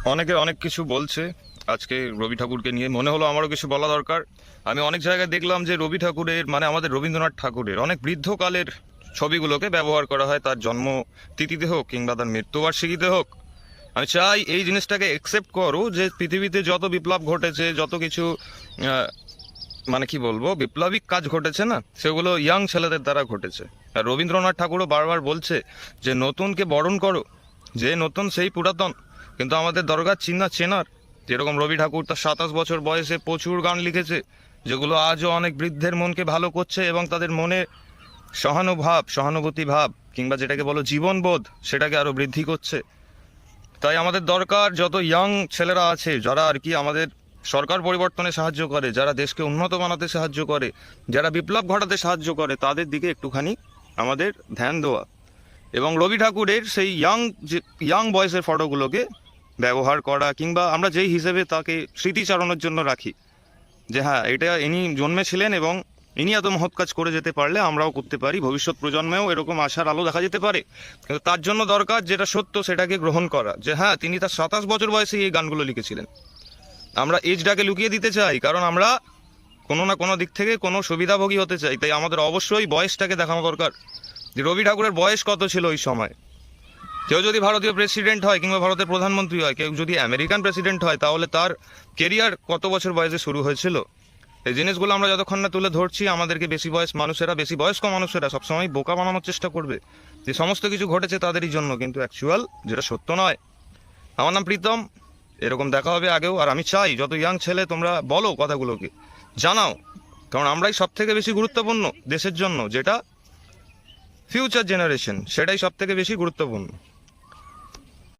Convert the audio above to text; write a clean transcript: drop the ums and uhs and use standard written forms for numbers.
অনেকে অনেক কিছু বলছে আজকে রবি ঠাকুরকে নিয়ে, মনে হলো আমারও কিছু বলা দরকার। আমি অনেক জায়গায় দেখলাম যে রবি ঠাকুরের মানে আমাদের রবীন্দ্রনাথ ঠাকুরের অনেক বৃদ্ধকালের ছবিগুলোকে ব্যবহার করা হয়, তার জন্ম তিথিতে হোক কিংবা তার মৃত্যুবার্ষিকীতে হোক। আমি চাই এই জিনিসটাকে একসেপ্ট করো যে পৃথিবীতে যত বিপ্লব ঘটেছে, যত কিছু মানে কি বলবো বিপ্লবিক কাজ ঘটেছে না, সেগুলো ইয়াং ছেলেদের দ্বারা ঘটেছে। আর রবীন্দ্রনাথ ঠাকুরও বারবার বলছে যে নতুনকে বরণ করো, যে নতুন সেই পুরাতন। কিন্তু আমাদের দরকার চেনার, যেরকম রবি ঠাকুর তার 27 বছর বয়সে প্রচুর গান লিখেছে, যেগুলো আজও অনেক বৃদ্ধের মনকে ভালো করছে এবং তাদের মনে সহানুভূতি ভাব কিংবা যেটাকে বলো জীবনবোধ, সেটাকে আরো বৃদ্ধি করছে। তাই আমাদের দরকার যত ইয়াং ছেলেরা আছে, যারা আর কি আমাদের সরকার পরিবর্তনে সাহায্য করে, যারা দেশকে উন্নত বানাতে সাহায্য করে, যারা বিপ্লব ঘটাতে সাহায্য করে, তাদের দিকে একটুখানি আমাদের ধ্যান দেওয়া এবং রবি ঠাকুরের সেই ইয়াং বয়সের ফটোগুলোকে ব্যবহার করা, কিংবা আমরা যেই হিসেবে তাকে স্মৃতিচারণের জন্য রাখি যে হ্যাঁ এটা ইনি জন্মেছিলেন এবং ইনি এত মহৎ কাজ করে যেতে পারলে আমরাও করতে পারি, ভবিষ্যৎ প্রজন্মেও এরকম আশার আলো দেখা যেতে পারে। কিন্তু তার জন্য দরকার যেটা সত্য সেটাকে গ্রহণ করা, যে হ্যাঁ তিনি তার 27 বছর বয়সে এই গানগুলো লিখেছিলেন। আমরা এজটাকে লুকিয়ে দিতে চাই কারণ আমরা কোনো না কোনো দিক থেকে কোনো সুবিধাভোগী হতে চাই। তাই আমাদের অবশ্যই বয়সটাকে দেখানো দরকার যে রবি ঠাকুরের বয়স কত ছিল ওই সময়। কেউ যদি ভারতীয় প্রেসিডেন্ট হয় কিংবা ভারতের প্রধানমন্ত্রী হয়, কেউ যদি আমেরিকান প্রেসিডেন্ট হয়, তাহলে তার কেরিয়ার কত বছর বয়সে শুরু হয়েছিল। এই জিনিসগুলো আমরা যতক্ষণ না তুলে ধরছি, আমাদেরকে বেশি বয়স্ক মানুষেরা সবসময় বোকা বানানোর চেষ্টা করবে যে সমস্ত কিছু ঘটেছে তাদেরই জন্য, কিন্তু অ্যাকচুয়াল যেটা সত্য নয়। আমার নাম প্রীতম, এরকম দেখা হবে আগেও। আর আমি চাই যত ইয়াং ছেলে তোমরা বলো, কথাগুলোকে জানাও, কারণ আমরাই সব থেকে বেশি গুরুত্বপূর্ণ দেশের জন্য, যেটা ফিউচার জেনারেশন, সেটাই সব থেকে বেশি গুরুত্বপূর্ণ।